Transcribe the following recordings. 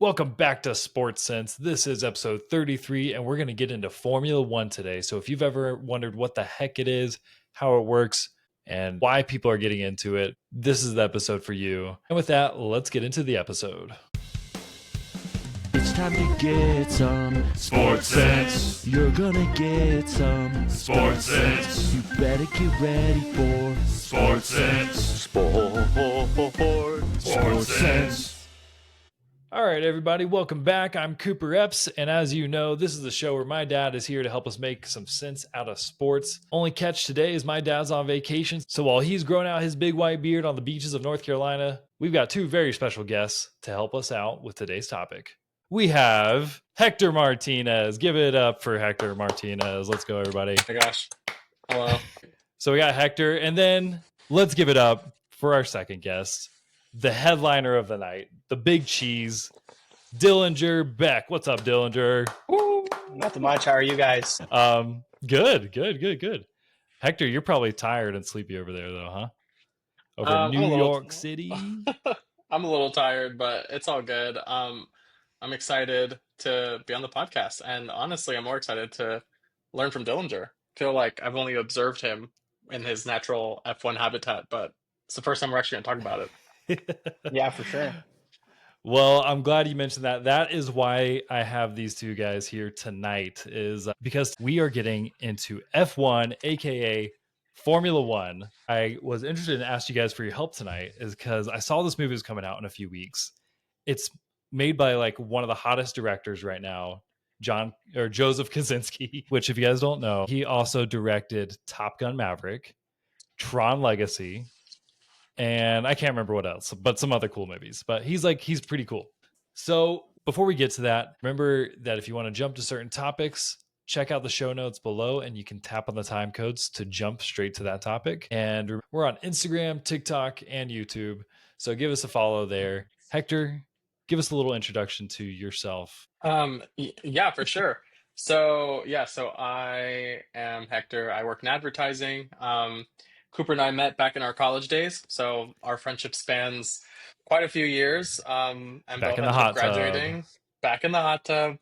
Welcome back to SportSense. This is episode 33, and we're going to get into Formula One today. So if you've ever wondered what the heck it is, how it works, and why people are getting into it, this is the episode for you. And with that, let's get into the episode. It's time to get some SportSense. You're gonna get some SportSense. You better get ready for SportSense. SportSense. All right, everybody, welcome back. I'm Cooper Epps, and as you know, this is the show where my dad is here to help us make some sense out of sports. Only catch today is my dad's on vacation, so while he's growing out his big white beard on the beaches of North Carolina, we've got two very special guests to help us out with today's topic. We have Hector Martinez. Give it up for Hector Martinez. Let's go, everybody. Oh my gosh. Hello. So we got Hector, and then let's give it up for our second guest, the headliner of the night, the big cheese, Dillinger, Beck. What's up, Dillinger? Woo. Nothing much. How are you guys? Good. Hector, you're probably tired and sleepy over there, though, huh? Over in New York City. I'm a little tired, but it's all good. I'm excited to be on the podcast, and honestly, I'm more excited to learn from Dillinger. Feel like I've only observed him in his natural F1 habitat, but it's the first time we're actually going to talk about it. Yeah, for sure. Well, I'm glad you mentioned that. That is why I have these two guys here tonight, is because we are getting into F1, aka Formula One. I was interested in asking you guys for your help tonight, is because I saw this movie was coming out in a few weeks. It's made by like one of the hottest directors right now, Joseph Kosinski, which if you guys don't know, he also directed Top Gun Maverick, Tron Legacy, and I can't remember what else, but some other cool movies. But he's pretty cool. So before we get to that, remember that if you want to jump to certain topics, check out the show notes below and you can tap on the time codes to jump straight to that topic. And we're on Instagram, TikTok, and YouTube. So give us a follow there. Hector, give us a little introduction to yourself. Yeah, for sure. So I am Hector. I work in advertising. Cooper and I met back in our college days, so our friendship spans quite a few years. And Back both in the ended up hot graduating back in the hot tub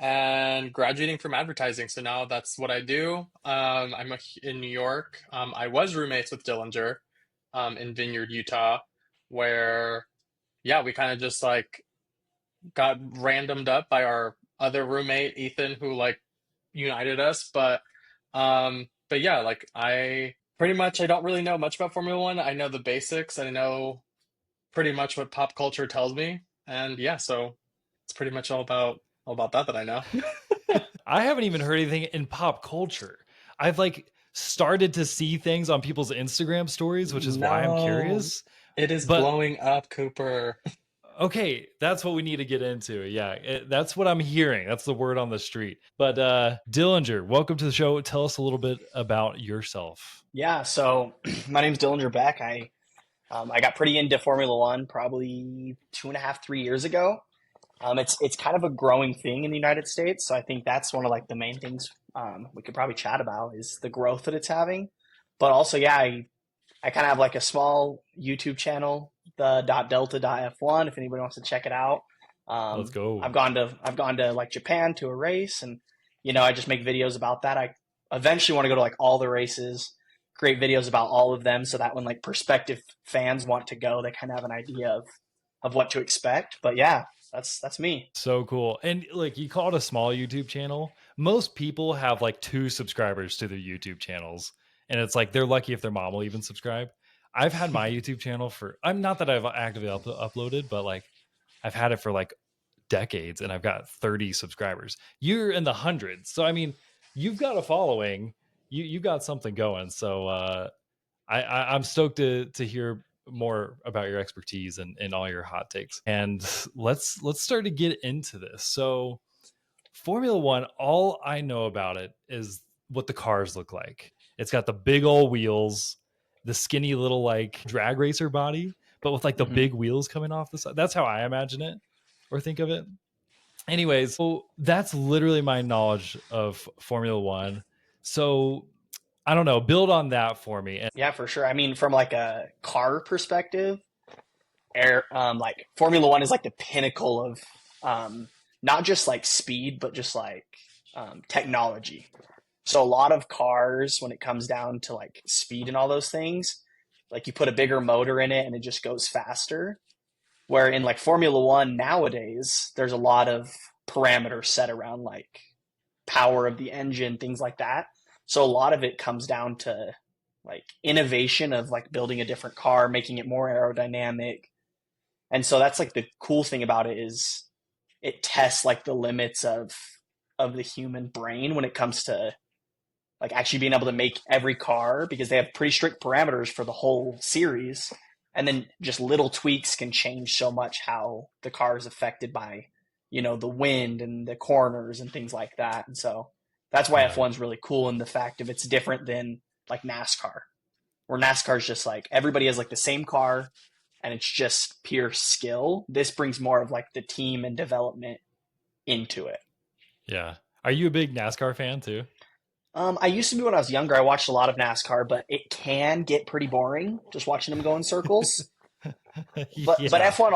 and graduating from advertising. So now that's what I do. In New York. I was roommates with Dillinger in Vineyard, Utah, where we kind of just like got randomed up by our other roommate Ethan, who like united us. But yeah, like I don't really know much about Formula One. I know the basics. I know pretty much what pop culture tells me, and so it's pretty much all about that I know. I haven't even heard anything in pop culture. I've like started to see things on people's Instagram stories, which is why I'm curious. It is blowing up, Cooper. Okay, that's what we need to get into. Yeah, that's what I'm hearing. That's the word on the street. But Dillinger, welcome to the show. Tell us a little bit about yourself. Yeah, so my name's Dillinger Beck. I got pretty into Formula One probably 2.5-3 years ago. It's kind of a growing thing in the United States, so I think that's one of like the main things we could probably chat about is the growth that it's having. But also, I kind of have like a small YouTube channel, the .delta.f1, if anybody wants to check it out. Let's go. I've gone to like Japan to a race, and I just make videos about that. I eventually want to go to like all the races, create videos about all of them, so that when like prospective fans want to go, they kind of have an idea of what to expect. But yeah, that's me. So cool. And like you call it a small YouTube channel. Most people have like 2 subscribers to their YouTube channels. And it's like they're lucky if their mom will even subscribe. I've had my YouTube channel I'm not that I've actively uploaded, but like I've had it for like decades and I've got 30 subscribers. You're in the hundreds. So, I mean, you've got a following, you got something going. So I'm stoked to hear more about your expertise and all your hot takes. And let's start to get into this. So Formula One, all I know about it is what the cars look like. It's got the big old wheels, the skinny little like drag racer body, but with like the big wheels coming off the side. That's how I imagine it or think of it. Anyways, so that's literally my knowledge of Formula One. So I don't know, build on that for me. And yeah, for sure. I mean, from like a car perspective, like Formula One is like the pinnacle not just like speed, but just like technology. So a lot of cars, when it comes down to like speed and all those things, like you put a bigger motor in it and it just goes faster. Where in like Formula One nowadays, there's a lot of parameters set around like power of the engine, things like that. So a lot of it comes down to like innovation of like building a different car, making it more aerodynamic. And so that's like the cool thing about it is it tests like the limits of the human brain when it comes to like actually being able to make every car, because they have pretty strict parameters for the whole series. And then just little tweaks can change so much how the car is affected by, you know, the wind and the corners and things like that. And so that's why F1's really cool in the fact of it's different than like NASCAR, where NASCAR is just like everybody has like the same car and it's just pure skill. This brings more of like the team and development into it. Yeah. Are you a big NASCAR fan too? I used to be when I was younger. I watched a lot of NASCAR, but it can get pretty boring just watching them go in circles. But F1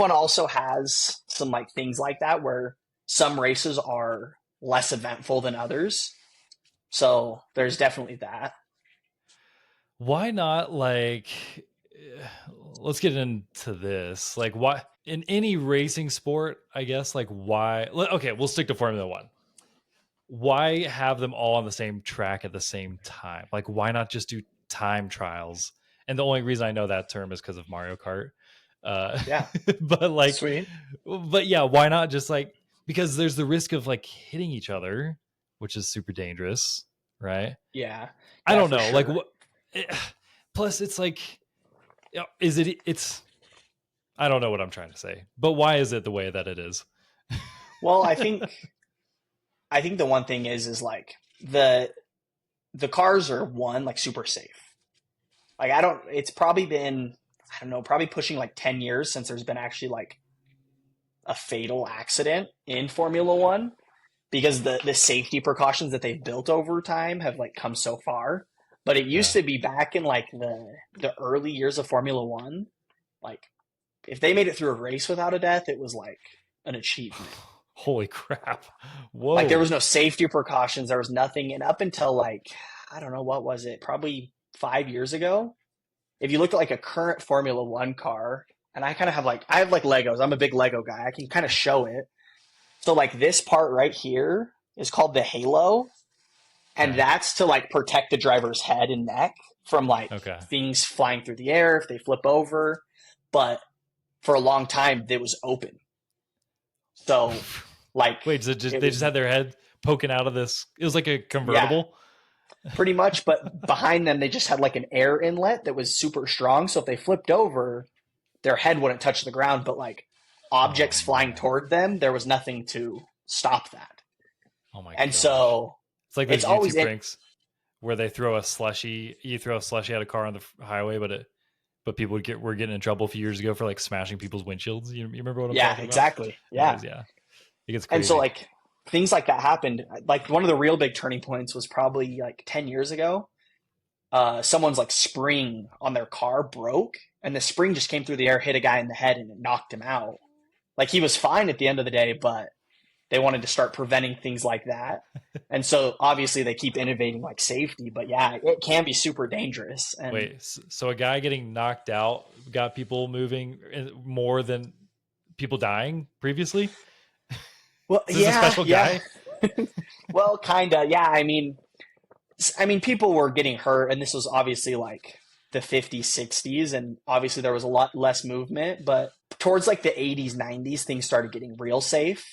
also has some like things like that where some races are less eventful than others. So there's definitely that. Why not like let's get into this. Like why in any racing sport, I guess, like why okay, we'll stick to Formula 1. Why have them all on the same track at the same time? Like, why not just do time trials? And the only reason I know that term is because of Mario Kart. Yeah. But like, Sweet. But yeah, why not just like, because there's the risk of like hitting each other, which is super dangerous, right? Yeah. I don't know. Sure. Like, what? Plus, it's like, you know, it's, I don't know what I'm trying to say, but why is it the way that it is? Well, I think the one thing is like the cars are like super safe. Like it's probably been, I don't know, probably pushing like 10 years since there's been actually like a fatal accident in Formula One, because the safety precautions that they've built over time have like come so far. But it used to be back in like the early years of Formula One, like if they made it through a race without a death, it was like an achievement. Holy crap. Whoa. Like there was no safety precautions. There was nothing. And up until like, I don't know, what was it? Probably 5 years ago. If you look at like a current Formula One car, and I have like Legos. I'm a big Lego guy. I can kind of show it. So like this part right here is called the halo. And that's to like protect the driver's head and neck from like things flying through the air if they flip over. But for a long time, it was open. So like, wait, so they just had their head poking out of this. It was like a convertible. Yeah, pretty much. But behind them, they just had like an air inlet that was super strong. So if they flipped over, their head wouldn't touch the ground, but like objects flying toward them, there was nothing to stop that. Oh my god. And so it's like those YouTube pranks where they throw a slushy, you throw a slushy at a car on the highway, but people were getting in trouble a few years ago for like smashing people's windshields. You remember what I'm talking about? Exactly. Yeah. Yeah. It gets crazy. And so like things like that happened. Like one of the real big turning points was probably like 10 years ago. Someone's like spring on their car broke, and the spring just came through the air, hit a guy in the head, and it knocked him out. Like he was fine at the end of the day, but they wanted to start preventing things like that. And so obviously they keep innovating like safety, but yeah, it can be super dangerous. And wait, so a guy getting knocked out got people moving more than people dying previously? Well, is this a special guy? Well, kind of. Yeah. I mean, people were getting hurt, and this was obviously like the 50s, 60s, and obviously there was a lot less movement, but towards like the 80s, 90s, things started getting real safe.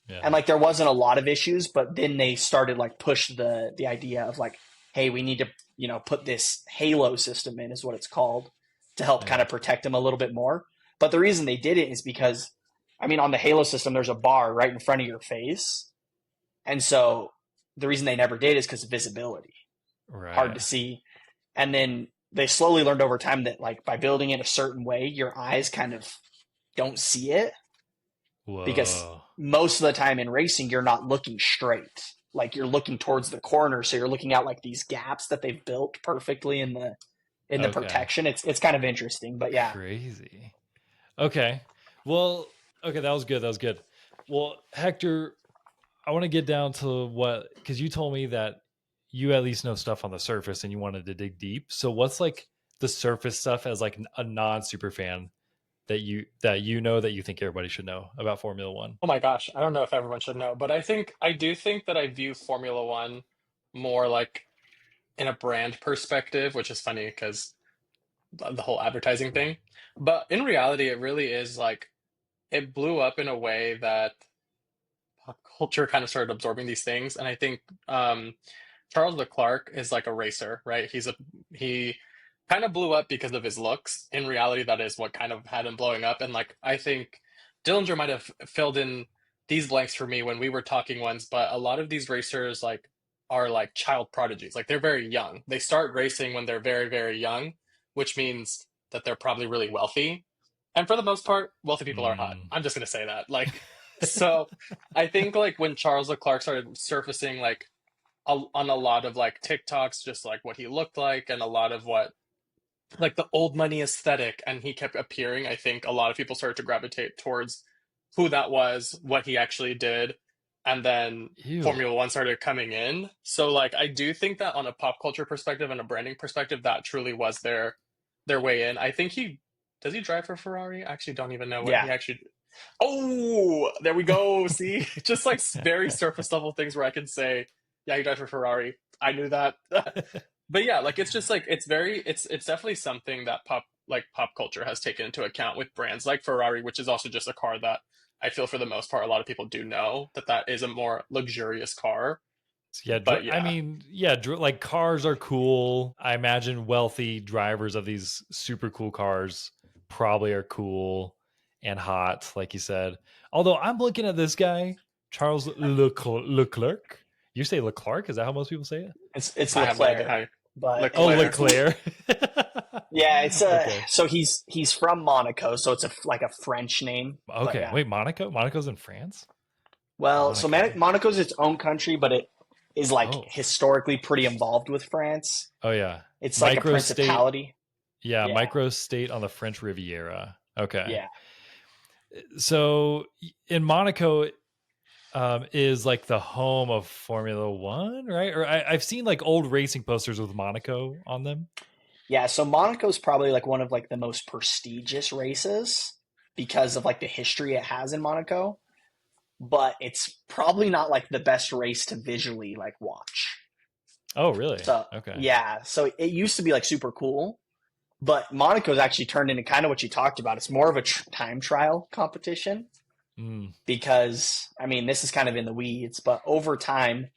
Yeah. And like there wasn't a lot of issues, but then they started like push the idea of like, hey, we need to, you know, put this halo system in, is what it's called, to help kind of protect them a little bit more. But the reason they did it is because, I mean, on the halo system, there's a bar right in front of your face. And so the reason they never did is because of visibility. Right. Hard to see. And then they slowly learned over time that like by building it a certain way, your eyes kind of don't see it. Whoa. Because most of the time in racing, you're not looking straight. Like you're looking towards the corner. So you're looking out like these gaps that they've built perfectly in the protection. It's kind of interesting, but yeah. Crazy. Okay. Well, Okay, that was good. That was good. Well, Hector, I want to get down to what, because you told me that you at least know stuff on the surface and you wanted to dig deep. So what's like the surface stuff as like a non-super fan that you know that you think everybody should know about Formula One? Oh my gosh, I don't know if everyone should know, but I do think that I view Formula One more like in a brand perspective, which is funny because the whole advertising thing. But in reality, it really is like it blew up in a way that pop culture kind of started absorbing these things. And I think Charles Leclerc is like a racer, right? He kind of blew up because of his looks. In reality, that is what kind of had him blowing up. And like I think Dillinger might have filled in these blanks for me when we were talking once, but a lot of these racers like are like child prodigies. Like they're very young. They start racing when they're very, very young, which means that they're probably really wealthy. And for the most part, wealthy people are hot. I'm just gonna say that. Like, so I think like when Charles Leclerc started surfacing like on a lot of like TikToks, just like what he looked like and a lot of what like the old money aesthetic, and he kept appearing, I think a lot of people started to gravitate towards who that was, what he actually did, and then Ew. Formula One started coming in. So like I do think that on a pop culture perspective and a branding perspective, that truly was their way in. I think he does he drive for Ferrari? I actually don't even know what Yeah. he actually. Oh, there we go. See, just like very surface level things where I can say, yeah, he drives for Ferrari. I knew that. But yeah, like it's just like it's definitely something that pop culture has taken into account with brands like Ferrari, which is also just a car that I feel for the most part a lot of people do know that is a more luxurious car. Yeah, But yeah. I mean, yeah, like cars are cool. I imagine wealthy drivers of these super cool cars probably are cool and hot, like you said. Although I'm looking at this guy, Charles Leclerc. You say Leclerc? Is that how most people say it? It's I have no Leclerc, idea. but Oh, Leclerc. Leclerc. yeah, it's Okay. so he's from Monaco, so it's like a French name. But Okay, yeah. wait, Monaco? Monaco's in France? Well, so Monaco. Monaco's its own country, but it is like Oh. historically pretty involved with France. Oh yeah. It's like a Micro-state. principality. Yeah, Yeah. micro-state on the French Riviera. Okay. Yeah. So in Monaco is like the home of Formula One, right? Or I've seen like old racing posters with Monaco on them. Yeah, so Monaco's probably like one of like the most prestigious races because of like the history it has in Monaco, but it's probably not like the best race to visually like watch. Oh, really? So Okay. yeah, so it used to be like super cool, but Monaco's actually turned into kind of what you talked about. It's more of a time trial competition Mm. because I mean this is kind of in the weeds, but over time,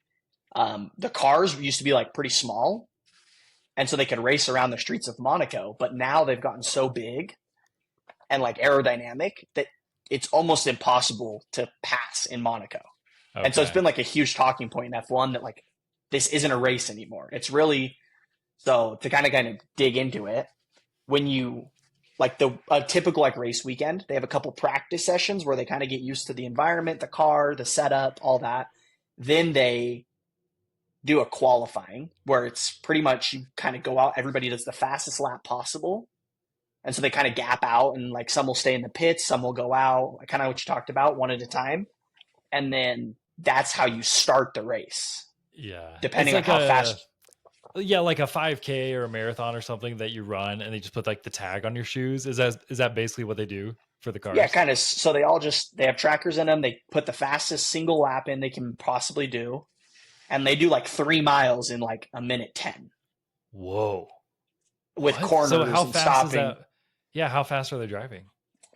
the cars used to be like pretty small, and so they could race around the streets of Monaco. But now they've gotten so big and like aerodynamic that it's almost impossible to pass in Monaco. Okay. And so it's been like a huge talking point in F1 that like this isn't a race anymore. It's really so to kind of dig into it. When you like a typical like race weekend, they have a couple practice sessions where they kind of get used to the environment, the car, the setup, all that. Then they do a qualifying where it's pretty much you kind of go out, everybody does the fastest lap possible. And so they kind of gap out and like some will stay in the pits, some will go out, kind of what you talked about, one at a time. And then that's how you start the race. Yeah. Depending It's on like how fast. Yeah, like a 5K or a marathon or something that you run and they just put like the tag on your shoes. Is that basically what they do for the cars? Yeah, kind of. So they have trackers in them. They put the fastest single lap in they can possibly do. And they do like 3 miles in like a minute 10 Whoa. with What? corners So how and fast stopping. is that? Yeah, how fast are they driving?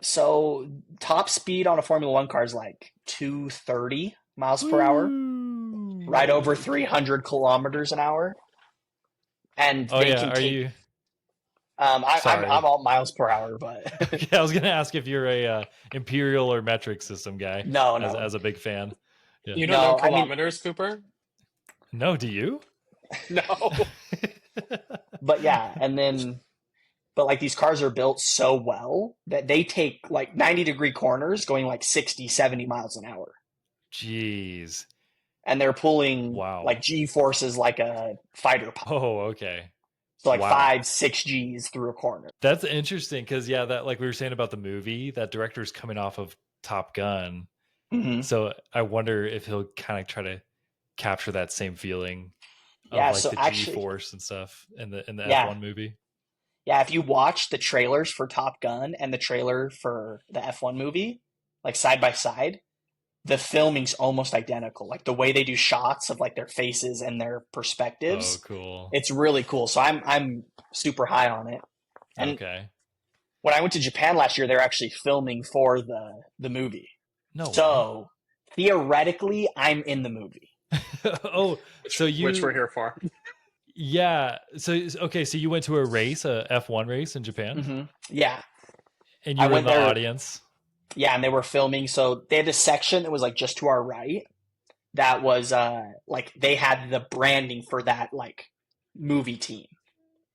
So top speed on a Formula One car is like 230 miles per hour, Ooh. right over 300 kilometers an hour. And Oh they yeah, can are take. you? I'm Sorry. all miles per hour, but Okay, I was gonna ask if you're a imperial or metric system guy. no. As a big fan. Yeah. You don't No, know I mean- kilometers, Cooper? No, do you? No. But yeah, but like these cars are built so well that they take like 90-degree corners going like 60, 70 miles an hour. Jeez. And they're pulling Wow. like G forces like a fighter pilot. Oh, okay. So like Wow. 5-6 Gs through a corner. That's interesting because yeah, that like we were saying about the movie, that director's coming off of Top Gun. Mhm. So I wonder if he'll kind of try to capture that same feeling of Yeah, like so the actually, G-force and stuff in the yeah, F1 movie. yeah. If you watch the trailers for Top Gun and the trailer for the F1 movie, like side by side, the filming's almost identical. Like the way they do shots of like their faces and their Oh, perspectives, cool. it's really cool. So I'm super high on it. And Okay. when I went to Japan last year, they're actually filming for the movie. No way. So theoretically, I'm in the movie. Oh, so Which we're you, here for. yeah. So, okay. So you went to a race, a F1 race in Japan, Yeah, and I you were in went the there. audience. Yeah, and they were filming. So they had a section that was like just to our right. That was like they had the branding for that like movie team,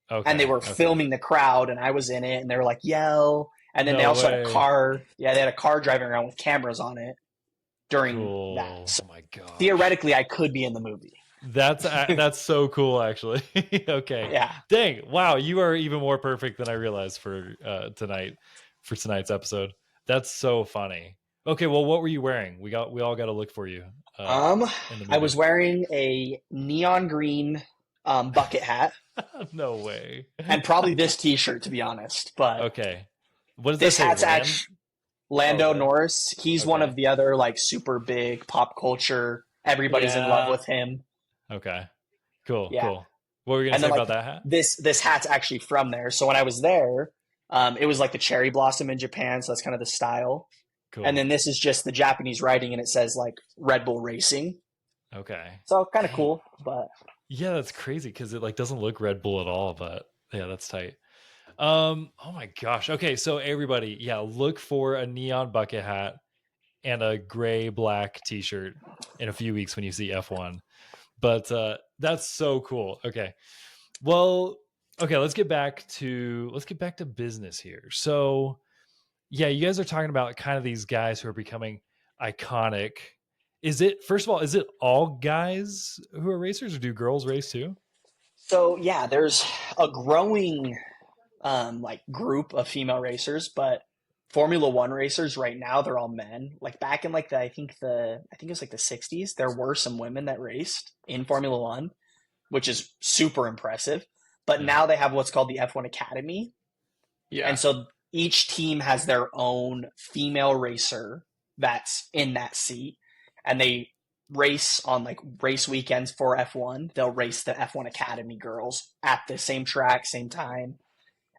and they Okay. were Okay. filming the crowd, and I was in it, and they were like yell, and then they No also had a way. car. Yeah, they had a car driving around with cameras on it during that. Cool. So Oh my gosh. theoretically, I could be in the movie. That's so cool, actually. Okay. Yeah. Dang. Wow. You are even more perfect than I realized for tonight's episode. That's so funny. Okay. Well, what were you wearing? We all got to look for you Um, in the I was movie. wearing a neon green bucket hat No way. and probably this T-shirt, to be honest. But Okay. What does that this say? hat's Land? actually Lando Okay. Norris. He's one Okay. of the other like super big pop culture. Everybody's in love Yeah. with him. Okay. Cool. Yeah. Cool. What were you gonna And say then like about that hat? this hat's actually from there. So when I was there, it was like the cherry blossom in Japan, so that's kind of the style. Cool. And then this is just the Japanese writing, and it says like Red Bull Racing. Okay. So kind of Dang. cool, but Yeah, that's crazy because it like doesn't look Red Bull at all, but yeah, that's tight. Oh my gosh. Okay, so everybody, yeah, look for a neon bucket hat and a gray black t-shirt in a few weeks when you see F1. But that's so cool. Okay. Well, okay, let's get back to business here. So, yeah, you guys are talking about kind of these guys who are becoming iconic. Is it, first of all, is it all guys who are racers, or do girls race too? so yeah, there's a growing like group of female racers, but Formula One racers right now they're all men. Like back in like I think it was like the '60s, there were some women that raced in Formula One, which is super impressive. But Yeah. now they have what's called the F1 Academy, Yeah. and so each team has their own female racer that's in that seat, and they race on like race weekends for F1. They'll race the F1 Academy girls at the same track, same time.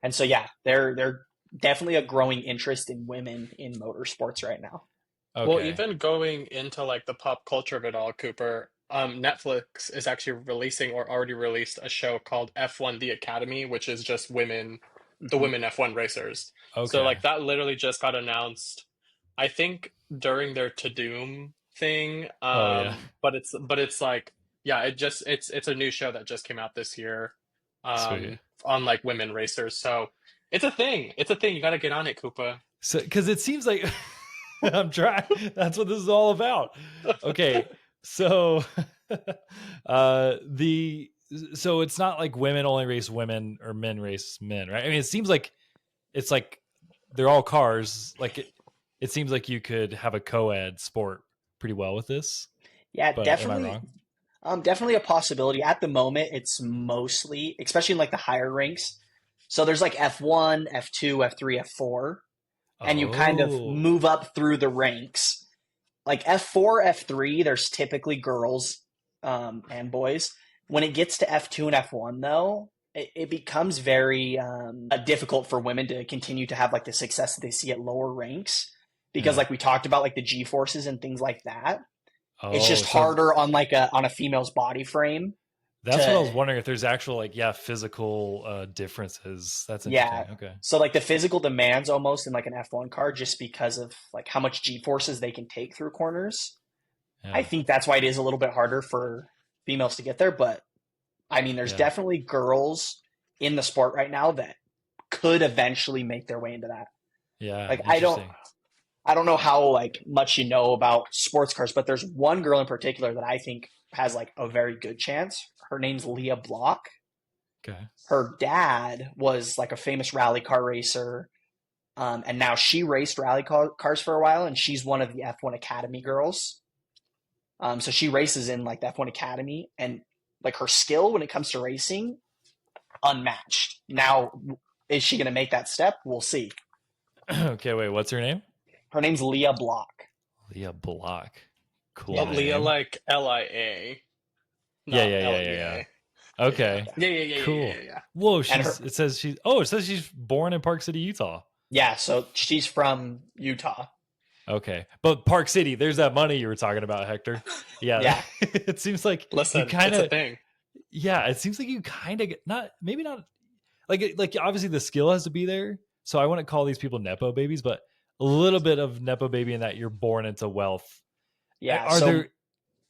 And so yeah, they're definitely a growing interest in women in motorsports right now. Okay. Well, even going into like the pop culture of it all, Cooper, Netflix is actually releasing or already released a show called F1 The Academy, which is just the Mhm. women F1 racers. So Okay. like that literally just got announced, I think during their To Doom thing. Oh yeah. But it's like, yeah, it's a new show that just came out this year, Sweet. on like women racers. So it's a thing. It's a thing. You got to get on it, Koopa. So, because it seems like I'm trying. That's what this is all about. Okay, so so it's not like women only race women or men race men, right? I mean, it seems like it's like they're all cars. Like it seems like you could have a co-ed sport pretty well with this. Yeah, But am I definitely. wrong? Definitely a possibility. At the moment, it's mostly, especially in like the higher ranks. So there's like F1, F2, F3, F4, and you kind of Oh, move up through the ranks. Like F4, F3, there's typically girls and boys. When it gets to F2 and F1, though, it becomes very difficult for women to continue to have like the success that they see at lower ranks because, yeah. like we talked about, like the G forces and things like that. It's just so harder on like on a female's body frame. that's what I was to wondering, if there's actual like physical differences. That's Yeah. interesting. Okay. So like the physical demands almost in like an F1 car just because of like how much G forces they can take through corners. I Yeah. think that's why it is a little bit harder for females to get there. But I mean, there's Yeah. definitely girls in the sport right now that could eventually make their way into that. Yeah. Like Interesting. I don't know how like much you know about sports cars, but there's one girl in particular that I think has like a very good chance. Her name's Leah Block. Okay. Her dad was like a famous rally car racer. And now she raced cars for a while, and she's one of the F1 Academy girls. So she races in like the F1 Academy, and like her skill when it comes to racing, unmatched. Now, is she going to make that step? We'll see. Okay, wait, what's her name? Her name's Leah Block. Leah Block. Cool. Yeah, name. Leah like Lia. Yeah. Okay. Yeah. Cool. Yeah. Whoa, And it says she's born in Park City, Utah. Yeah, so she's from Utah. Okay. But Park City, there's that money you were talking about, Hector. Yeah. Yeah. It seems like Listen, you kind it's a of thing. Yeah, it seems like you kind of not like obviously the skill has to be there. So I wouldn't call these people nepo babies, but a little bit of nepo baby in that you're born into wealth. Yeah.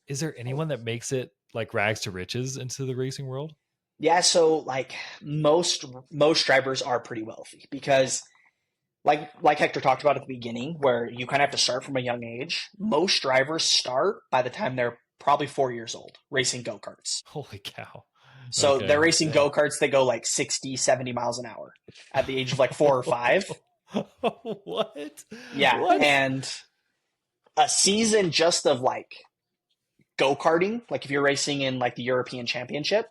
Is there anyone that makes it like rags to riches into the racing world? Yeah, so like most drivers are pretty wealthy because like Hector talked about at the beginning, where you kind of have to start from a young age. Most drivers start by the time they're probably 4 years old racing go-karts. Holy cow. So Okay. they're racing go-karts, they go like 60, 70 miles an hour at the age of like 4 or 5. What? Yeah, What? and a season just of like go-karting, like if you're racing in like the European Championship,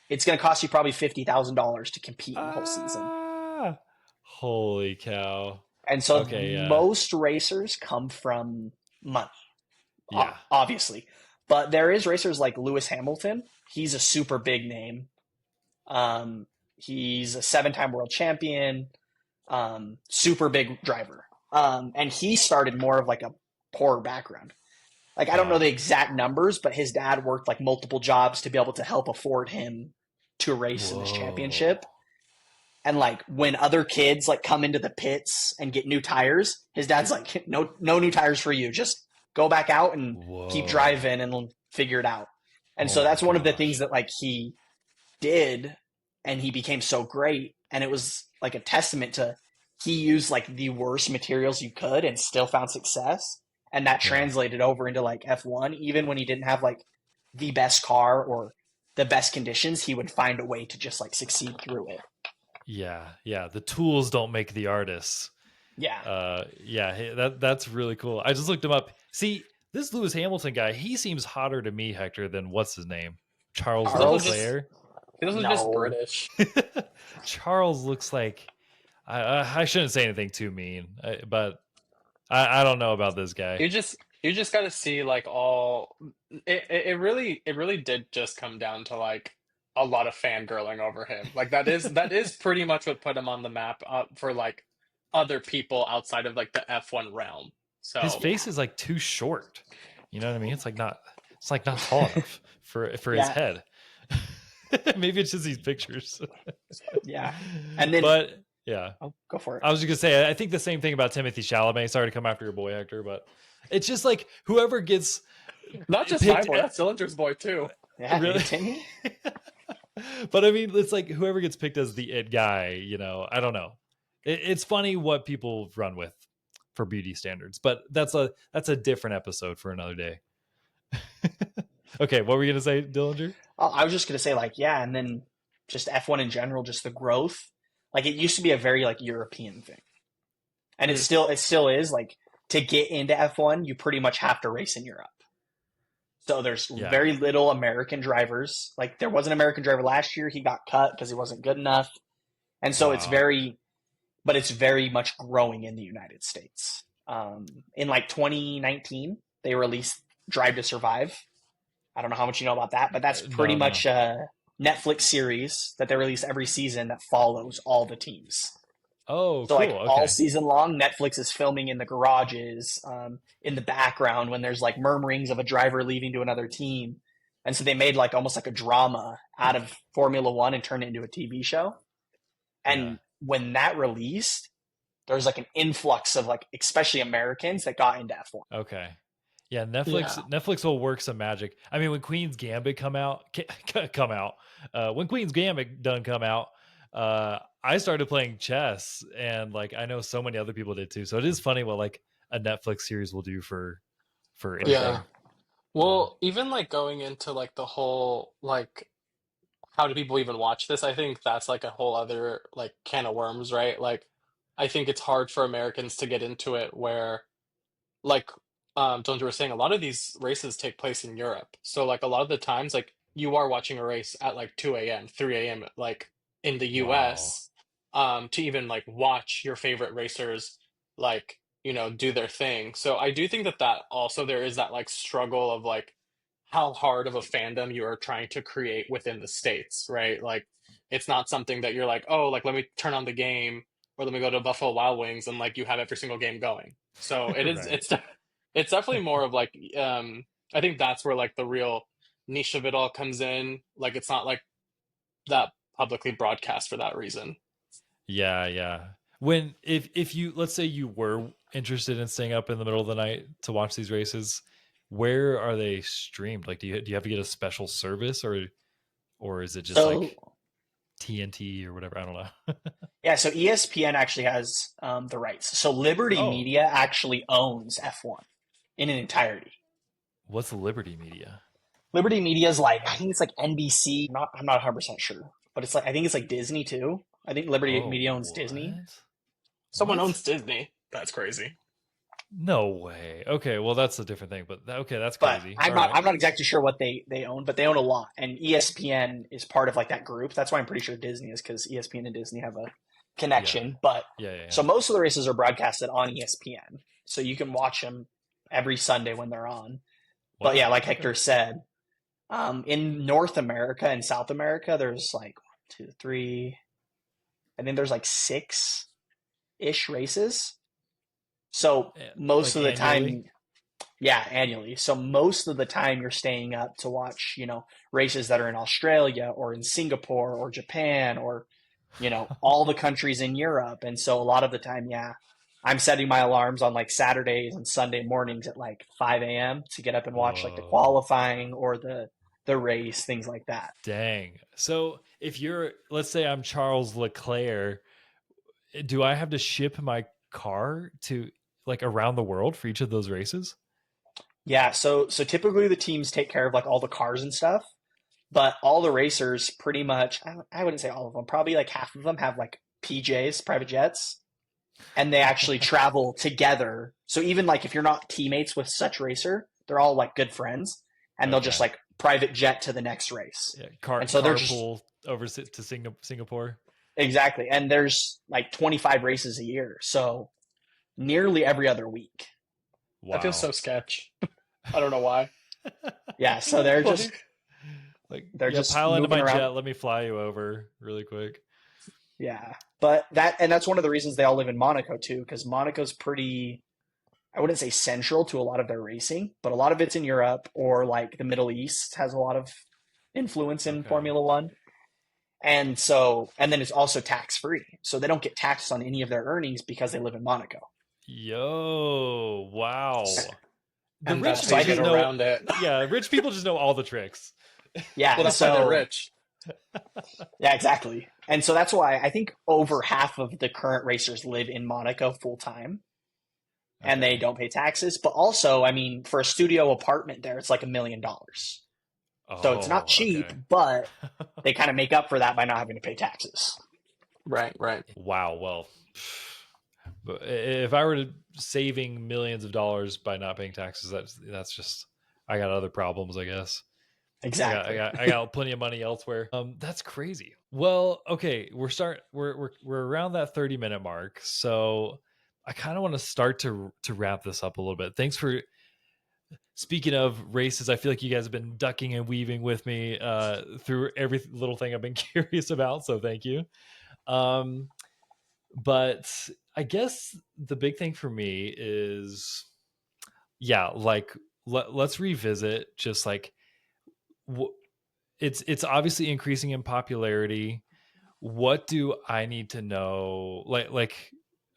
it's going to cost you probably $50,000 to compete in the whole season. Holy cow. And so Okay, yeah. most racers come from money, Yeah. obviously. But there is racers like Lewis Hamilton. He's a super big name. He's a 7-time world champion, super big driver. And he started more of like a poor background. Like, I don't know the exact numbers, but his dad worked like multiple jobs to be able to help afford him to race in this championship. And like when other kids like come into the pits and get new tires, his dad's like, no new tires for you. Just go back out and keep driving and figure it out. And so that's one of the things that like he did, and he became so great. And it was like a testament to he used like the worst materials you could and still found success. And that translated over into like F1. Even when he didn't have like the best car or the best conditions, he would find a way to just like succeed through it. Yeah. The tools don't make the artists. Yeah. That's really cool. I just looked him up. See, this Lewis Hamilton guy, he seems hotter to me, Hector, than what's his name? Charles Leclerc. He was just British. Charles looks like I shouldn't say anything too mean, but I don't know about this guy. You just got to see like all it really did just come down to like a lot of fangirling over him. Like that is pretty much what put him on the map for like other people outside of like the F1 realm. So His face is like too short. You know what I mean? It's like not tall enough for his head. Maybe it's just these pictures. Yeah. And then yeah. Oh, go for it. I was just gonna say, I think the same thing about Timothy Chalamet. Sorry to come after your boy, Hector, but it's just like whoever gets not just my boy, that's Dillinger's boy too. Yeah, really. Timmy. But I mean, it's like whoever gets picked as the it guy. You know, I don't know. It's funny what people run with for beauty standards, but that's a different episode for another day. Okay, what were you gonna say, Dillinger? I was just gonna say like and then just F1 in general, just the growth. Like it used to be a very like European thing, and it still is. Like to get into F1, you pretty much have to race in Europe. So there's very little American drivers. Like there was an American driver last year. He got cut because he wasn't good enough. And so it's very much growing in the United States. In like 2019, they released Drive to Survive. I don't know how much you know about that, but that's pretty much a Netflix series that they release every season that follows all the teams. Oh, so cool. like Okay. all season long, Netflix is filming in the garages, in the background when there's like murmurings of a driver leaving to another team. And so they made like almost like a drama out of Formula One and turned it into a TV show. And when that released, there's like an influx of like, especially Americans that got into F1. Okay. Yeah, Netflix will work some magic. I mean, when Queen's Gambit come out, when Queen's Gambit done come out, I started playing chess, and like I know so many other people did too. So it is funny what like a Netflix series will do for anything. Yeah. Well, even like going into like the whole like how do people even watch this? I think that's like a whole other like can of worms, right? Like I think it's hard for Americans to get into it where like Dillinger was saying, a lot of these races take place in Europe. So like a lot of the times like you are watching a race at like 2 a.m., 3 a.m. like in the Wow. US to even like watch your favorite racers like, do their thing. So I do think that also there is that like struggle of like how hard of a fandom you are trying to create within the States, right? Like it's not something that you're like, oh, like let me turn on the game or let me go to Buffalo Wild Wings and like you have every single game going. So Right. it's definitely more of like I think that's where like the real niche of it all comes in. Like it's not like that publicly broadcast for that reason. Yeah, yeah. When if you, let's say you were interested in staying up in the middle of the night to watch these races, where are they streamed? Like do you have to get a special service, or is it just So like TNT or whatever? I don't know. yeah, so ESPN actually has the rights. So Liberty Oh, Media actually owns F1 in an entirety. what's Liberty Media? Liberty Media is like, I think it's like NBC. I'm not 100% sure, but it's like I think it's like Disney too. I think Liberty Oh, Media owns Disney. what? Someone What? owns Disney. That's crazy. No way. Okay, well that's a different thing, but okay, that's But crazy. I'm All not right. I'm not exactly sure what they own, but they own a lot. And ESPN is part of like that group. That's why I'm pretty sure Disney is, because ESPN and Disney have a Yeah. connection. But Yeah, yeah, so yeah. most of the races are broadcasted on ESPN, so you can watch them every Sunday when they're on. But yeah, Wow. like Okay. Hector said, in North America and South America, there's like 1, 2, 3. I think there's like 6-ish races. So most Like of the annually? time, yeah, annually. So most of the time you're staying up to watch, races that are in Australia or in Singapore or Japan or, all the countries in Europe. And so a lot of the time, yeah, I'm setting my alarms on like Saturdays and Sunday mornings at like 5 a.m. to get up and watch like the Whoa. qualifying or the race, things like that. Dang. So if you're, let's say I'm Charles Leclerc, do I have to ship my car to like around the world for each of those races? Yeah, so typically the teams take care of like all the cars and stuff, but all the racers pretty much, I wouldn't say all of them, probably like half of them have like PJs, private jets, and they actually travel together. So even like if you're not teammates with such racer, they're all like good friends, and they'll just Okay. like private jet to the next race. Yeah. And so they're just Carpool over to Singapore. exactly, and there's like 25 races a year, so nearly every other week. That feels Wow. so sketch. I don't know why. Yeah, so they're just Like, they're yeah, just pile into moving my around. jet. Let me fly you over really quick. Yeah, but that's one of the reasons they all live in Monaco too, because Monaco's pretty, I wouldn't say central to a lot of their racing, but a lot of it's in Europe or like the Middle East has a lot of influence in Okay. Formula One. And then it's also tax free. So they don't get taxed on any of their earnings because they live in Monaco. Yo, wow. The And rich that's So how I you dudes get just think, know, around it. yeah, rich people just know all the tricks. yeah, Well, that's why they're so rich. yeah, exactly. And so that's why I think over half of the current racers live in Monaco full time and they Okay. don't pay taxes. But also, I mean, for a studio apartment there, it's like $1 million. So it's not Oh, cheap, okay. but they kind of make up for that by not having to pay taxes. Right, right. Wow. Well, but if I were to saving millions of dollars by not paying taxes, that's just, I got other problems, I guess. Exactly. I got plenty of money elsewhere. That's crazy. Well, okay, we're around that 30-minute mark, so I kind of want to start to wrap this up a little bit. Thanks for speaking of races. I feel like you guys have been ducking and weaving with me through every little thing I've been curious about. So thank you. Um, but I guess the big thing for me is, yeah, like let's revisit just like it's obviously increasing in popularity. What do I need to know?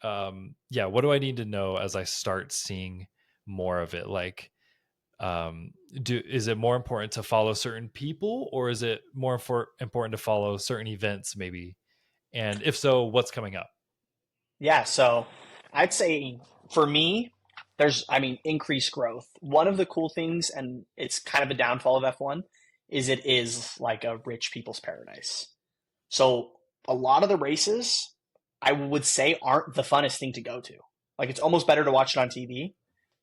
Yeah, what do I need to know as I start seeing more of it? Like, is it more important to follow certain people, or is it more important to follow certain events maybe? And if so, what's coming up? Yeah, so I'd say for me, I mean, increased growth. One of the cool things, and it's kind of a downfall of F1, is it is like a rich people's paradise. So a lot of the races I would say aren't the funnest thing to go to. Like it's almost better to watch it on TV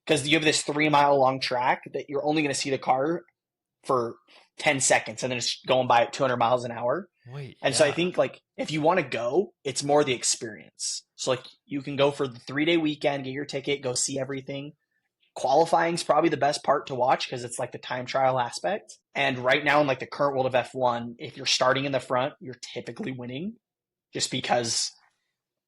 because you have this 3 mile long track that you're only going to see the car for 10 seconds and then it's going by at 200 miles an hour. Wait, And so I think like if you want to go, it's more the experience. So like you can go for the 3-day weekend, get your ticket, go see everything. Qualifying is probably the best part to watch because it's like the time trial aspect. And right now in like the current world of F1, if you're starting in the front, you're typically winning just because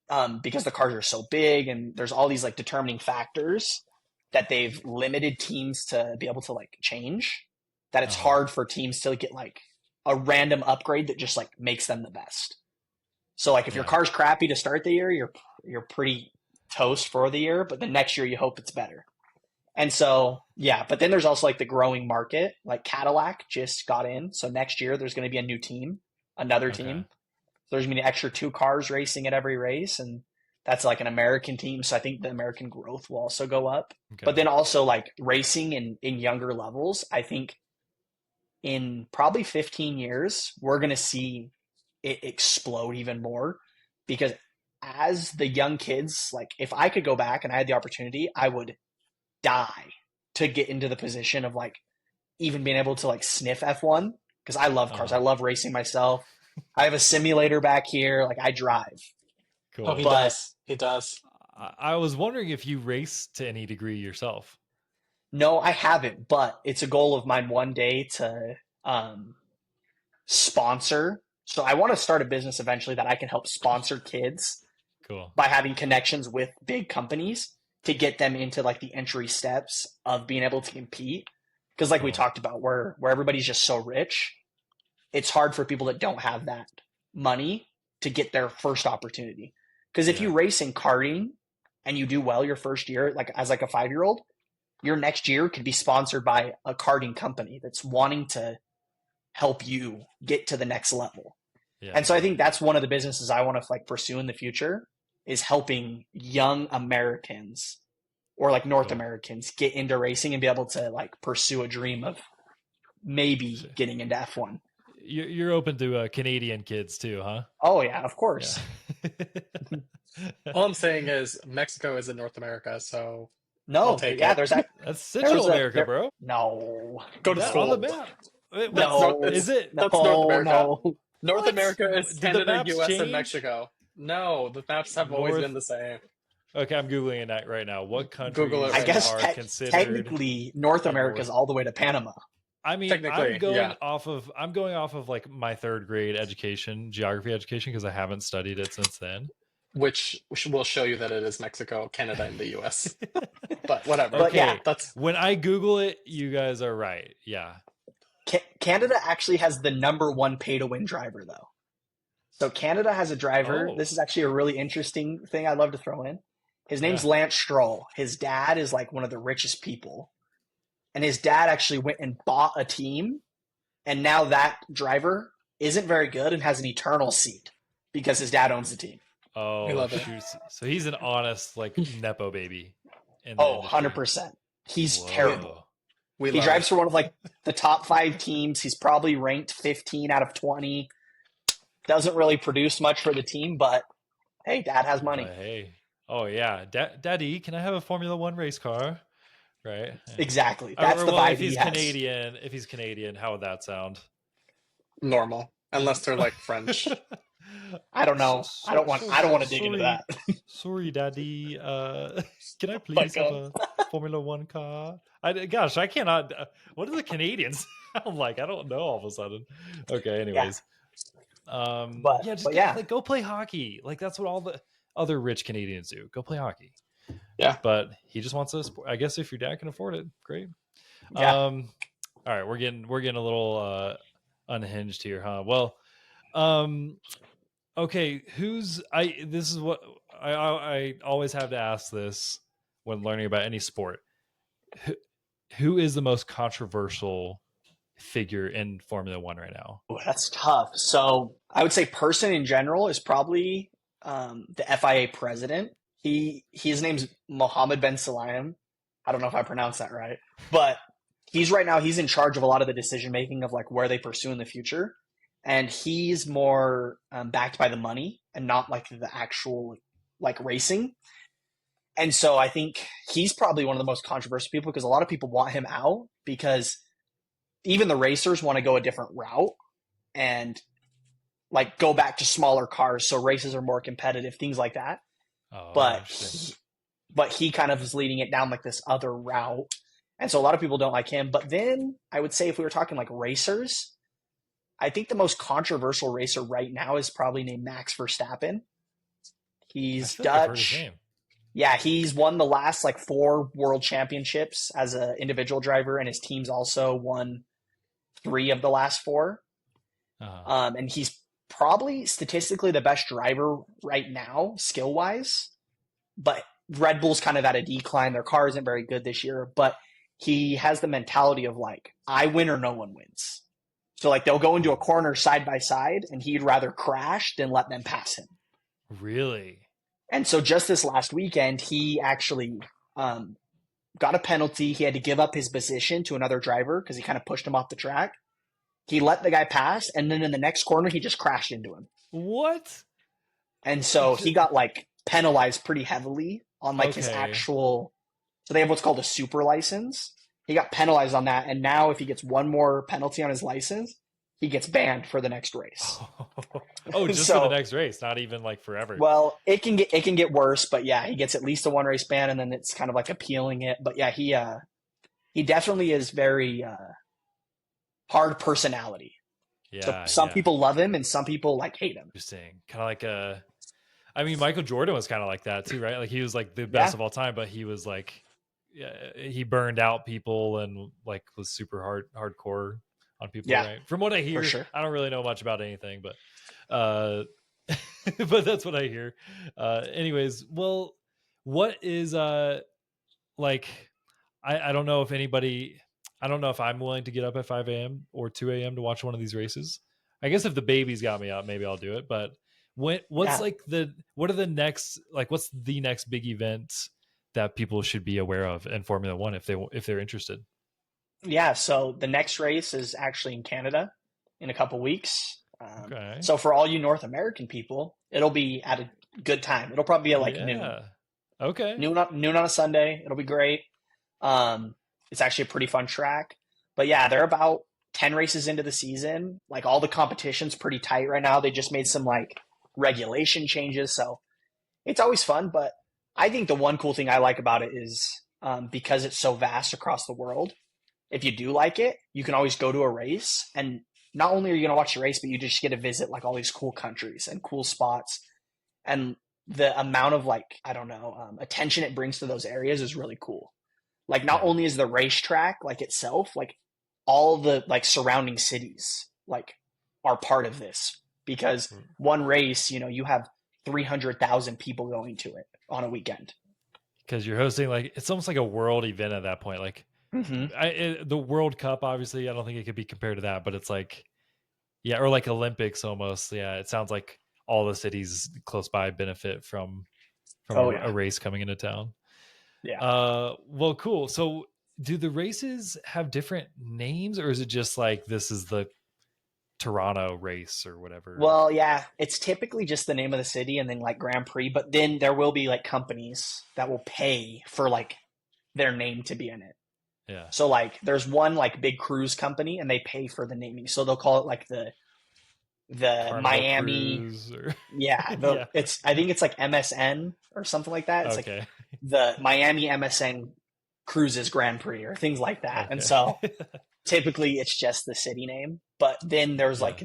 the cars are so big and there's all these like determining factors that they've limited teams to be able to like change, that it's hard for teams to get like a random upgrade that just like makes them the best. So like if your car's crappy to start the year, you're pretty toast for the year, but the next year you hope it's better. And so, yeah, but then there's also like the growing market, like Cadillac just got in. So next year there's going to be a new team, another team. So there's going to be an extra 2 cars racing at every race. And that's like an American team. So I think the American growth will also go up. Okay. But then also like racing in younger levels, I think in probably 15 years, we're going to see it explode even more because as the young kids, like if I could go back and I had the opportunity, I would die to get into the position of like even being able to like sniff F1 because I love cars. I love racing myself. I have a simulator back here. Like I drive. Cool. Oh, he does. He does. I was wondering if you race to any degree yourself. No, I haven't, but it's a goal of mine one day to sponsor. So I want to start a business eventually that I can help sponsor kids by having connections with big companies to get them into like the entry steps of being able to compete. Because like we talked about where everybody's just so rich, it's hard for people that don't have that money to get their first opportunity. Because if you race in karting and you do well your first year, like as like a 5-year-old, your next year could be sponsored by a karting company that's wanting to help you get to the next level. Yeah. And so I think that's one of the businesses I want to like pursue in the future is helping young Americans or like North Americans get into racing and be able to like pursue a dream of maybe getting into F1. You're open to Canadian kids too, huh? Oh yeah, of course. Yeah. All I'm saying is Mexico is in North America, so no, there's that. That's Central America, bro. No, go to school. On the map. Wait, no, is it? That's North America. No. North America is Canada, US, change? and Mexico. No, the maps have always been the same. Okay, I'm Googling it right now. What countries I guess are considered technically North America is all the way to Panama. I mean, I'm going off of like my 3rd grade education, geography education, because I haven't studied it since then. Which will show you that it is Mexico, Canada, and the US. But whatever. But yeah, that's when I Google it, you guys are right. Yeah. Canada actually has the #1 pay-to-win driver, though. So Canada has a driver. Oh. This is actually a really interesting thing I'd love to throw in. His name's Lance Stroll. His dad is like one of the richest people. And his dad actually went and bought a team. And now that driver isn't very good and has an eternal seat because his dad owns the team. Oh, I love it. So he's an honest, like, Nepo baby. 100%. He's terrible. He drives drives for one of like the top 5 teams. He's probably ranked 15 out of 20. Doesn't really produce much for the team, but hey, dad has money. Hey. Oh, yeah. Daddy, can I have a Formula 1 race car? Right. Exactly. That's the vibe he has. If he's Canadian, how would that sound? Normal. Unless they're like French. I don't know. I don't want to dig into that. Sorry, Daddy. Can I please have a Formula 1 car? I cannot. What do the Canadians sound like? I don't know all of a sudden. Okay, anyways. Yeah. Like, go play hockey. Like, that's what all the other rich Canadians do. Go play hockey. Yeah. But he just wants a sport. I guess if your dad can afford it, great. Yeah. All right, we're getting a little unhinged here, huh? Well, okay, this is what I always have to ask this when learning about any sport. Who is the most controversial figure in Formula 1 right now? Oh, that's tough. So I would say person in general is probably the FIA president. His name's Mohammed Ben Sulayem. I don't know if I pronounced that right, but he's in charge of a lot of the decision making of like where they pursue in the future. And he's more backed by the money. and not like the actual like racing. And so I think he's probably one of the most controversial people because a lot of people want him out because even the racers want to go a different route and like go back to smaller cars so races are more competitive, things like that. Oh, But he kind of is leading it down like this other route. And so a lot of people don't like him. But then I would say if we were talking like racers, I think the most controversial racer right now is probably named Max Verstappen. He's I feel like I've heard his Dutch. name. Yeah, he's won the last like 4 world championships as an individual driver, and his team's also won 3 of the last 4. And he's probably statistically the best driver right now, skill wise. But Red Bull's kind of at a decline. Their car isn't very good this year, but he has the mentality of like, I win or no one wins. So like they'll go into a corner side by side, and he'd rather crash than let them pass him. Really? And so just this last weekend, he actually got a penalty. He had to give up his position to another driver because he kind of pushed him off the track. He let the guy pass, and then in the next corner, he just crashed into him. What? And so he got like penalized pretty heavily on like his actual. So they have what's called a super license. He got penalized on that, and now if he gets one more penalty on his license, he gets banned for the next race. Oh, just So- for the next race, not even like forever. Well, it can get worse, but yeah, he gets at least a 1 race ban, and then it's kind of like appealing it. But yeah, he definitely is very hard personality. yeah. So some yeah. people love him, and some people like hate him. Interesting. Kind of like I mean, Michael Jordan was kind of like that too, right? Like he was like the best Yeah. of all time, but he was like, yeah, he burned out people and like was super hardcore on people. Yeah, right? From what I hear, sure. I don't really know much about anything, but but that's what I hear. Anyways, well, what is like I don't know if anybody. I don't know if I'm willing to get up at 5 a.m. or 2 a.m. to watch one of these races. I guess if the baby's got me up, maybe I'll do it. But what's Yeah. like what's the next big event that people should be aware of in Formula One if they're interested? Yeah, so the next race is actually in Canada in a couple weeks. Okay. So for all you North American people, it'll be at a good time. It'll probably be at like noon. Okay. Noon on a Sunday. It'll be great. It's actually a pretty fun track. But yeah, they're about 10 races into the season. Like all the competition's pretty tight right now. They just made some like regulation changes. So it's always fun. But I think the one cool thing I like about it is because it's so vast across the world, if you do like it, you can always go to a race. And not only are you going to watch the race, but you just get to visit like all these cool countries and cool spots. And the amount of like, I don't know, attention it brings to those areas is really cool. Like not only is the racetrack like itself, like all the like surrounding cities like are part of this because one race, you have 300,000 people going to it on a weekend. Because you're hosting like it's almost like a world event at that point. Like the World Cup, obviously, I don't think it could be compared to that, but it's like, yeah, or like Olympics almost. Yeah, it sounds like all the cities close by benefit from a race coming into town. Yeah. Well, cool. So do the races have different names, or is it just like this is the Toronto race or whatever? Well, yeah, it's typically just the name of the city and then like Grand Prix, but then there will be like companies that will pay for like their name to be in it. Yeah. So like there's one like big cruise company and they pay for the naming. So they'll call it like the Carnival Miami Cruise or... Yeah, I think it's like MSN or something like that. It's okay. like the Miami MSN Cruises Grand Prix or things like that. Okay. And so typically it's just the city name, but then there's like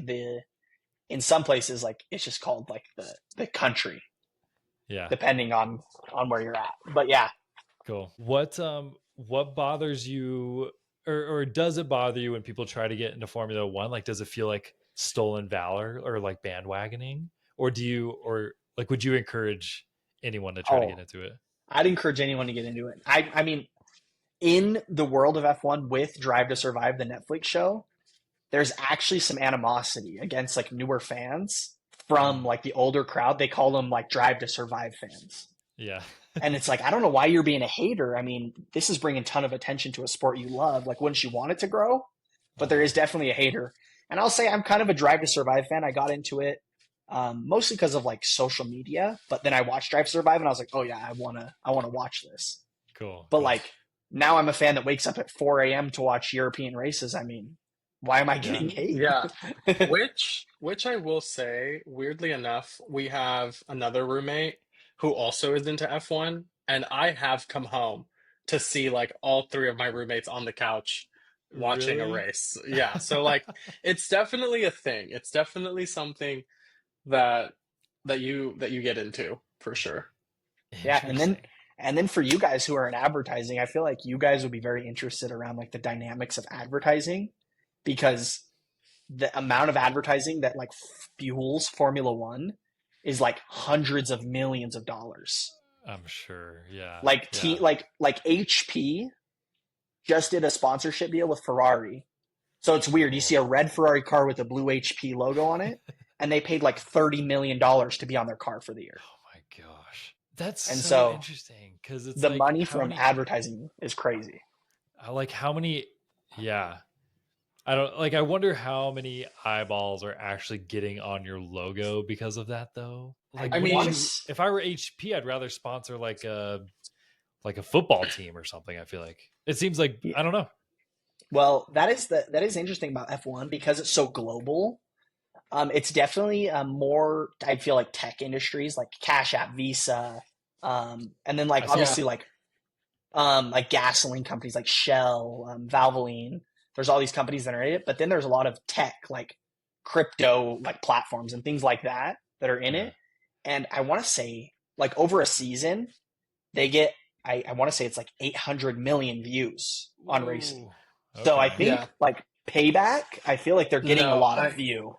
in some places like it's just called like the country. Yeah. Depending on where you're at. But yeah. Cool. What bothers you or does it bother you when people try to get into Formula One? Like, does it feel like stolen valor or like bandwagoning, or would you encourage anyone to try to get into it? I'd encourage anyone to get into it. I mean, in the world of F1 with Drive to Survive, the Netflix show, there's actually some animosity against like newer fans from like the older crowd. They call them like Drive to Survive fans. Yeah. And it's like, I don't know why you're being a hater. I mean, this is bringing a ton of attention to a sport you love. Like, wouldn't you want it to grow? But there is definitely a hater. And I'll say I'm kind of a Drive to Survive fan. I got into it mostly because of like social media. But then I watched Drive to Survive, and I was like, oh yeah, I wanna watch this. Cool. But cool. like now, I'm a fan that wakes up at 4 a.m. to watch European races. I mean, why am I getting hate? Yeah. Which I will say, weirdly enough, we have another roommate who also is into F1, and I have come home to see like all three of my roommates on the couch watching a Really? race. Yeah, so like it's definitely a thing. It's definitely something that that you get into for sure. Yeah, Interesting. and then for you guys who are in advertising, I feel like you guys would be very interested around like the dynamics of advertising, because the amount of advertising that like fuels Formula One is like hundreds of millions of dollars. I'm sure. Yeah. Like yeah. like HP just did a sponsorship deal with Ferrari. So it's weird. You see a red Ferrari car with a blue HP logo on it, and they paid like $30 million to be on their car for the year. Oh my gosh. That's And so so interesting because it's the like money how from many, advertising is crazy. like how many, yeah. I don't like. I wonder how many eyeballs are actually getting on your logo because of that, though. Like, I wouldn't mean, if I were HP, I'd rather sponsor like a football team or something. I feel like it seems like I don't know. Well, that is interesting about F1 because it's so global. It's definitely more. I feel like tech industries like Cash App, Visa, and then like I see. obviously like gasoline companies like Shell, Valvoline. There's all these companies that are in it, but then there's a lot of tech like crypto like platforms and things like that that are in Yeah. it. And I want to say like over a season, they get I want to say it's like 800 million views on racing. Ooh, So I okay. think Yeah. like Payback, I feel like they're getting a No, lot of view.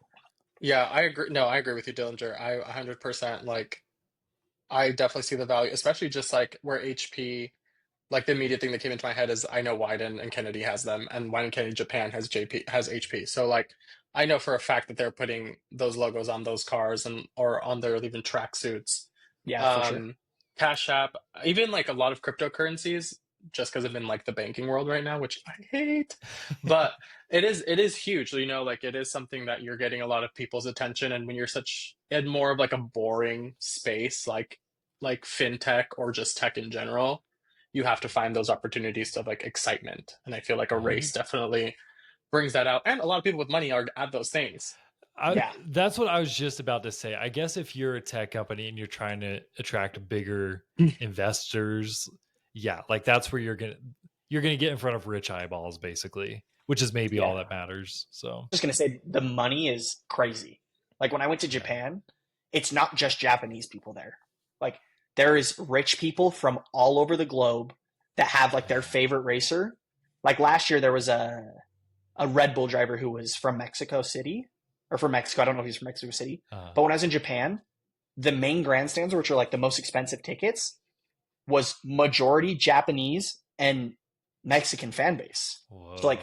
yeah, I agree. No, I agree with you, Dillinger. I 100% like I definitely see the value, especially just like where HP, like the immediate thing that came into my head is I know Wyden and Kennedy has them, and Wyden Kennedy Japan has HP. So like I know for a fact that they're putting those logos on those cars and or on their even track suits. Yeah, for sure. Um, Cash App, even like a lot of cryptocurrencies, just because I'm in like the banking world right now, which I hate, but it is huge. You know, like it is something that you're getting a lot of people's attention, and when you're such in more of like a boring space, like fintech or just tech in general, you have to find those opportunities of like excitement, and I feel like a race definitely brings that out, and a lot of people with money are at those things. Yeah. That's what I was just about to say. I guess if you're a tech company and you're trying to attract bigger investors, yeah, like that's where you're gonna get in front of rich eyeballs, basically, which is maybe all Yeah. that matters. So Just gonna say the money is crazy. Like when I went to Japan, it's not just Japanese people there. Like there is rich people from all over the globe that have like their favorite racer. Like last year there was a Red Bull driver who was from Mexico City or from Mexico. I don't know if he's from Mexico City. But when I was in Japan, the main grandstands, which are like the most expensive tickets, was majority Japanese and Mexican fan base. whoa. So like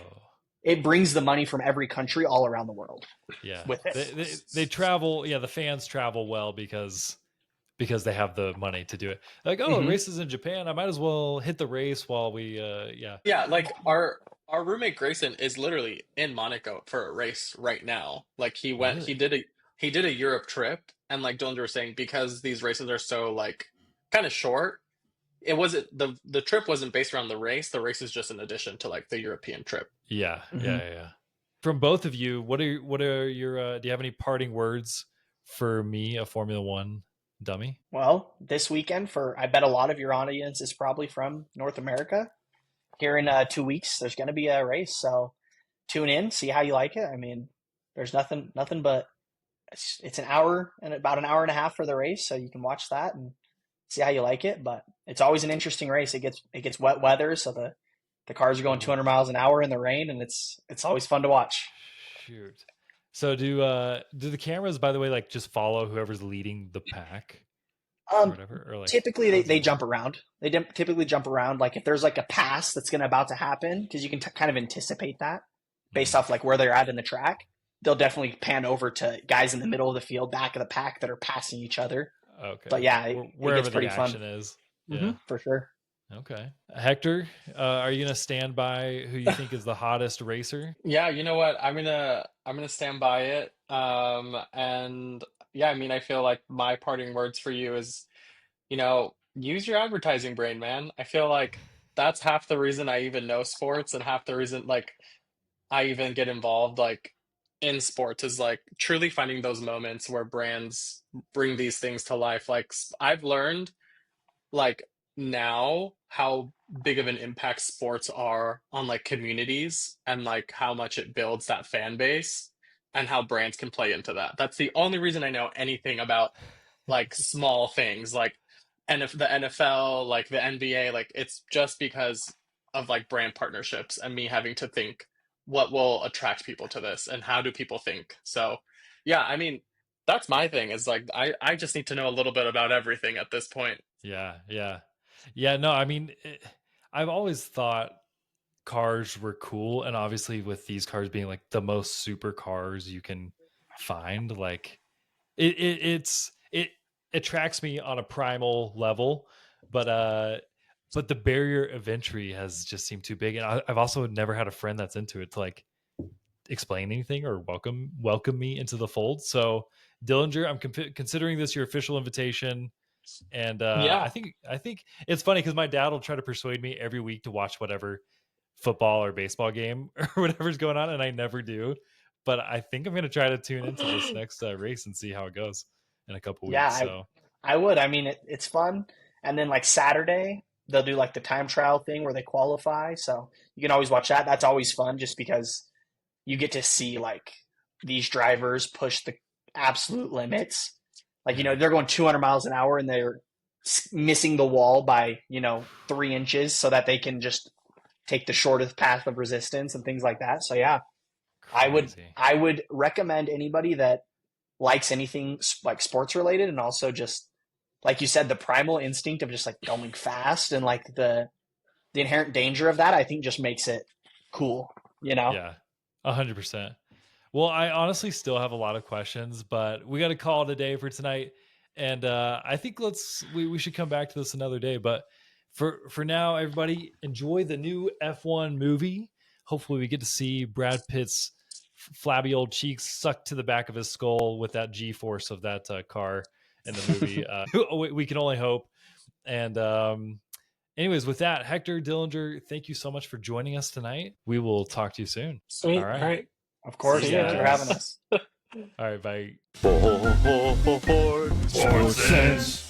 it brings the money from every country all around the world. Yeah, with it. they travel. Yeah, the fans travel well because they have the money to do it. Like, oh, Mhm. races in Japan. I might as well hit the race while we. Yeah, like our roommate Grayson is literally in Monaco for a race right now. Like he went, Really? he did a Europe trip, and like Dillinger was saying, because these races are so like kind of short, it wasn't the trip wasn't based around the race. The race is just an addition to like the European trip. Yeah, Mhm. yeah. From both of you, what are your? Do you have any parting words for me, a Formula One dummy? Well, this weekend I bet a lot of your audience is probably from North America. Here in 2 weeks, there's going to be a race, so tune in, see how you like it. I mean, there's nothing but it's an hour and about an hour and a half for the race, so you can watch that and see how you like it. But it's always an interesting race. It gets wet weather, so the cars are going 200 miles an hour in the rain, and it's always fun to watch. Shoot. So do the cameras, by the way, like just follow whoever's leading the pack or whatever? Or like Typically, they jump around. They typically jump around. Like if there's like a pass that's about to happen, because you can kind of anticipate that based off like where they're at in the track. They'll definitely pan over to guys in the middle of the field, back of the pack that are passing each other. Okay. But yeah, Wherever it gets pretty the fun. action is. Yeah. Mm-hmm, for sure. Okay. Hector, are you gonna stand by who you think is the hottest racer? Yeah, you know what? I'm gonna stand by it. And yeah, I mean, I feel like my parting words for you is, use your advertising brain, man. I feel like that's half the reason I even know sports and half the reason like I even get involved like in sports is like truly finding those moments where brands bring these things to life. Like I've learned like now how big of an impact sports are on like communities and like how much it builds that fan base and how brands can play into that. That's the only reason I know anything about like small things like the NFL, like the NBA, like it's just because of like brand partnerships and me having to think what will attract people to this and how do people think. So, yeah, I mean, that's my thing is like I just need to know a little bit about everything at this point. Yeah, yeah, yeah. No, I mean, I've always thought cars were cool, and obviously with these cars being like the most super cars you can find, like it attracts me on a primal level, but the barrier of entry has just seemed too big, and I've also never had a friend that's into it to like explain anything or welcome me into the fold. So Dillinger, I'm considering this your official invitation. And Yeah. I think it's funny because my dad will try to persuade me every week to watch whatever football or baseball game or whatever's going on, and I never do. But I think I'm going to try to tune into this next race and see how it goes in a couple Yeah, weeks. So I would. I mean, it's fun. And then like Saturday, they'll do like the time trial thing where they qualify. So you can always watch that. That's always fun just because you get to see like these drivers push the absolute limits. Like, they're going 200 miles an hour and they're missing the wall by, 3 inches so that they can just take the shortest path of resistance and things like that. So yeah, crazy. I would recommend anybody that likes anything like sports related and also just like you said, the primal instinct of just like going fast and like the inherent danger of that, I think just makes it cool, Yeah, 100%. Well, I honestly still have a lot of questions, but we got to call it a day for tonight. And I think we should come back to this another day. But for now, everybody enjoy the new F1 movie. Hopefully, we get to see Brad Pitt's flabby old cheeks sucked to the back of his skull with that G-force of that car in the movie. We can only hope. And anyways, with that, Hector, Dillinger, thank you so much for joining us tonight. We will talk to you soon. Sweet. All right. All right. Of course. See ya, Thank you for guys. having us. All right, bye. SportSense.